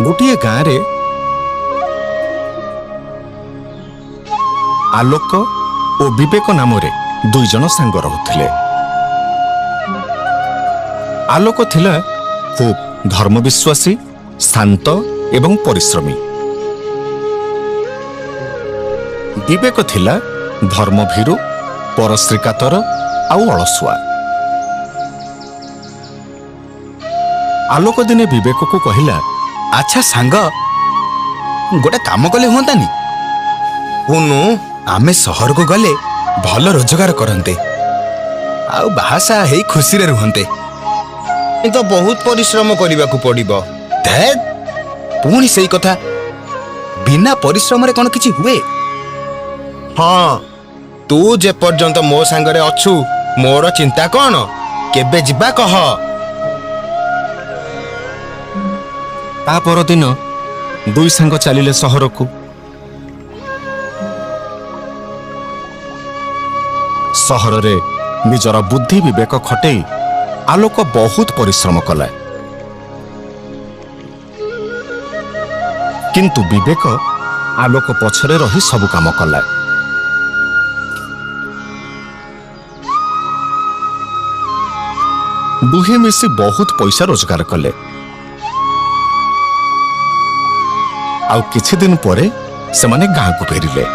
गोटे गाँव रे आलोक और विवेक नाम दुई जन सांग रहुथिले। आलोक थिला खूब धर्मविश्वासी, शांत एवं परिश्रमी। विवेक थिला धर्मभीरु, परश्रीकातर आउ अलसुआ। आलोक दिने विवेक को कहिला, अच्छा सांग गोटे काम कले हुंतानी। हुनु आमे सहर को गले भल रोजगार करते आउ बाहासा हेई खुशी रे रुहंते। तो बहुत परिश्रम करने को पड़िबो। पुणी सही कथा, बिना परिश्रम रे कौन किछि हुए? हाँ, तू जे पर्यंत मो सांगरे अछु मोर चिंता कौन? केबे जिबा कह। ता पर दिन दुई सांग चलिले सहर को। सहर रे निजर बुद्धि विवेक खटई आलोक बहुत परिश्रम कला, किंतु विवेक आलोक पछरे रही सब काम कला। दुहे मिसी बहुत पैसा रोजगार कले। आउ किछि दिन परे सेमाने गाँ को फेरिले।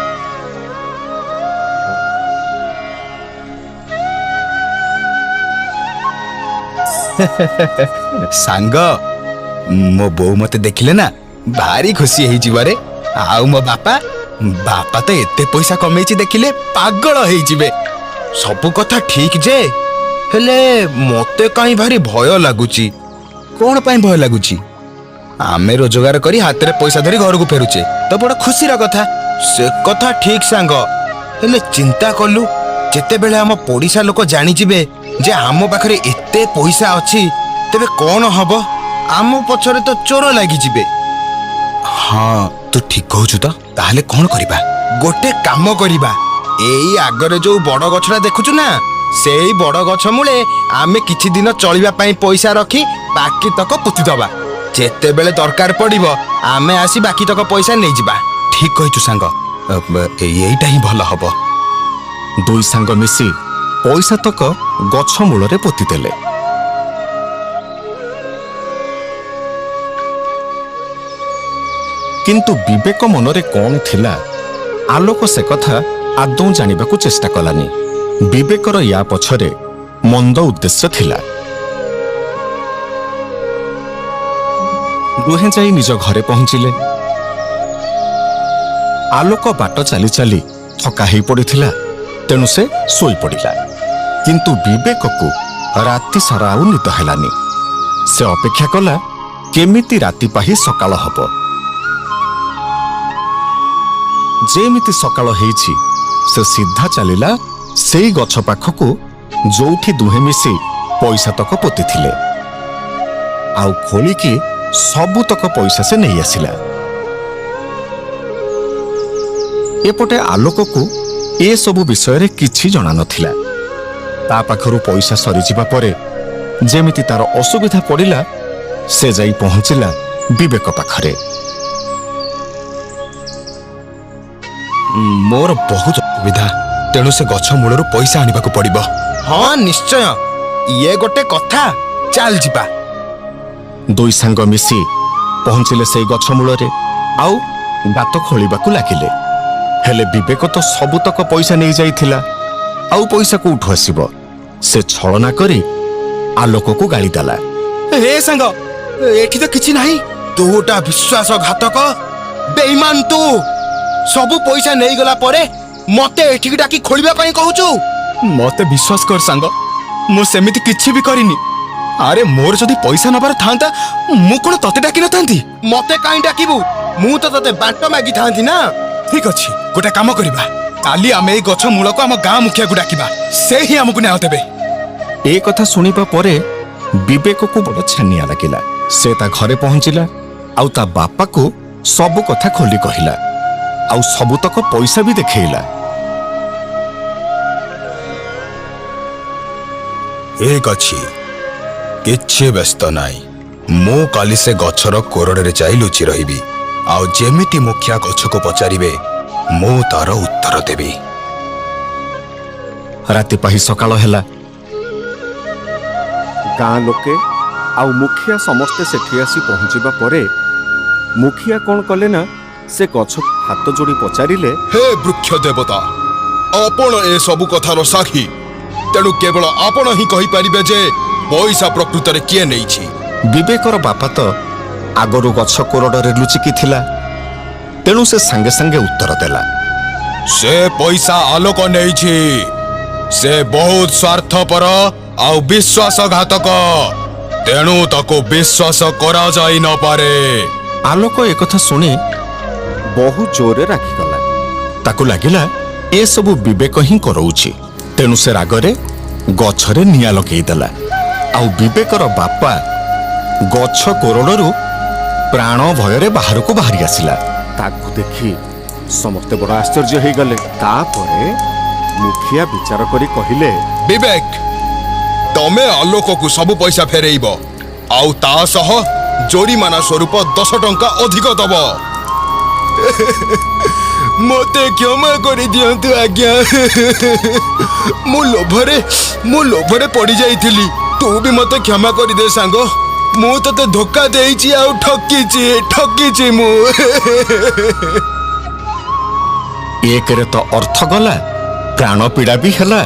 सांग मो बो मते देखिले ना भारी खुशी हेई जिबारे। आउ मो बापा तो एते पैसा कमेची देखिले पागल हेई जिबे। सब कथा ठीक जे, हेले मते काई भारी भय लागुची। कोन पाई भय लागुची? आमे रोजगार करी हाथ रे पैसा धरी घर को फेरुचे तो बड़ा खुशी रा कथा। से कथा ठीक सांग, हेले चिंता कलु जेते बेले हम पड़िसा लोक जानि जिबे जे आम पाखरे एते पैसा अछि तेबे कौन हब? आम पछरे तो चोर लागी जिबे। हाँ तू ठीक कहूछु तो। ताहले कौन करिबा? गोटे काम करिबा। एई आगरे जो बड़ गछरा देखुछु ना, सेई बड़ गछ मूले आमे किछि दिन चलिबा पई पैसा रखी बाकी तक पुति दबा। जेते बेले दरकार पड़िबो आमे आसी बाकी तक पैसा नै जिबा। ठीक कहिछु सांग, एईटा ही भल हबो। दुई सांग मिसी पैसा तक गछ मूल रे पोती देले। किंतु विवेक मनरे कौन थिला आलोक से कथा आदौ जानिबाकू चेष्टा कलानी। विवेकर या पछरे मंद उद्देश्य थिला। दुहे जाई निज घरे पहुंचिले। आलोक बाट चली चली थका ही पड़िथिला, तेणु से सोई पड़िला। किंतु विवेक को राति सारा आउ निद हेलानी। से अपेक्षा कला केमिति राति पाही सकाळ हब। जेमिति सकाळ हेछि से सीधा चलिला सेई गछ पाखकू जोठी दुहे मिसी पैसा तक पोती थिले। आउ खोलिकी सबु तक पैसा से नहीं आसिला। एपटे आलोक को ए सबु विषय रे किछि जणा नथिला। ता पाखरु पैसा सरी जिबा परे जेमिति तार असुविधा पड़िला, से जाई पहुंचिला विवेक पाखरे। मोर बहुत असुविधा, तेणु से गछ मूलरू पैसा आनिबा को पड़िबो। हाँ निश्चय, ये गोटे कथा। चल जिबा। दुई सांग मिसी पहुंचिले से गछ मूल रे आउ गात खोलिबाकू लागिले। हेले विवेक तो सबु तक पैसा नहीं जाइथिला, आउ पैसा को उठु आसीबो? से छलना करी आलोक को गाली देला। हे सांग, एठी तो किछि नाही। तू गोटा विश्वासघातक बेईमान। तू सबु पैसा नहीं गला परे मते एठी डाकी खोलिबा पई कहूछु? मते विश्वास कर सांग, मु सेमिति किछि भी करिनी। अरे मोर जदी पैसा नबार थांता मु कोन तते डाकी न थांती? मते काई डाकीबू? मु तो तते बाट मागी थांती ना। ठीक अछि, गोटे काम करिबा। काली आमे ए गछ मूल को हम गां मुखिया को डाकीबा, से ही हमकु न्याय देबे। ए कथा सुनिबा परे विवेक को बड़ छानिया लागिला। से ता घरे पहुंचिला आउ ता बापा को सब कथा खोली कहिला, आउ सबु तक पैसा भी देखैला। एक अच्छी किच्छे व्यस्त नाई। ମୁଁ କାଲି ସେ ଗଛର କୋରଡ଼ରେ ଯାଇ ଲୁଚି ରହିବି ଆଉ ଯେମିତି ମୁଖିଆ ଗଛକୁ ପଚାରିବେ ମୁଁ ତାର ଉତ୍ତର ଦେବି। ରାତି ପାହି ସକାଳ ହେଲା। ଗାଁ ଲୋକେ ଆଉ ମୁଖିଆ ସମସ୍ତେ ସେଠି ଆସି ପହଞ୍ଚିବା ପରେ ମୁଖିଆ କ'ଣ କଲେ ନା ସେ ଗଛକୁ ହାତ ଯୋଡ଼ି ପଚାରିଲେ, ହେ ବୃକ୍ଷ ଦେବତା, ଆପଣ ଏ ସବୁ କଥାର ସାକ୍ଷୀ, ତେଣୁ କେବଳ ଆପଣ ହିଁ କହିପାରିବେ ଯେ ପଇସା ପ୍ରକୃତରେ କିଏ ନେଇଛି। ବିବେକର ବାପା ତ ଆଗରୁ ଗଛ କୋରଡ଼ରେ ଲୁଚିକି ଥିଲା, ତେଣୁ ସେ ସାଙ୍ଗେ ସାଙ୍ଗେ ଉତ୍ତର ଦେଲା। ସେ ପଇସା ଆଲୋକ ନେଇଛି। ସେ ବହୁତ ସ୍ୱାର୍ଥପର ଆଉ ବିଶ୍ୱାସଘାତକ, ତେଣୁ ତାକୁ ବିଶ୍ୱାସ କରାଯାଇ ନପାରେ। ଆଲୋକ ଏକଥା ଶୁଣି ବହୁ ଜୋରରେ ରାଗିଗଲା। ତାକୁ ଲାଗିଲା ଏସବୁ ବିବେକ ହିଁ କରଉଛି। ତେଣୁ ସେ ରାଗରେ ଗଛରେ ନିଆଁ ଲଗେଇଦେଲା। ଆଉ ବିବେକର ବାପା ଗଛ କୋରଡ଼ରୁ ପ୍ରାଣ ଭୟରେ ବାହାରକୁ ବାହାରି ଆସିଲା। ତାକୁ ଦେଖି ସମସ୍ତେ ବଡ଼ ଆଶ୍ଚର୍ଯ୍ୟ ହେଇଗଲେ। ତାପରେ ମୁଖିଆ ବିଚାର କରି କହିଲେ, ବିବେକ, ତମେ ଆଲୋକକୁ ସବୁ ପଇସା ଫେରେଇବ ଆଉ ତା ସହ ଜୋରିମାନା ସ୍ୱରୂପ 10 ଟଙ୍କା ଅଧିକ ଦବ। ମୋତେ କ୍ଷମା କରିଦିଅନ୍ତୁ ଆଜ୍ଞା। ମୁଁ ଲୋଭରେ ପଡ଼ି ଯାଇଥିଲି। ତୁ ବି ମୋତେ କ୍ଷମା କରିଦେ ସାଙ୍ଗ। ମୁଁ ତତେ ଧୋକା ଦେଇଛି ଆଉ ଠକିଛି ମୁଁ। ଏକରେ ତ ଅର୍ଥ ଗଲା, ପ୍ରାଣ ପୀଡ଼ା ବି ହେଲା।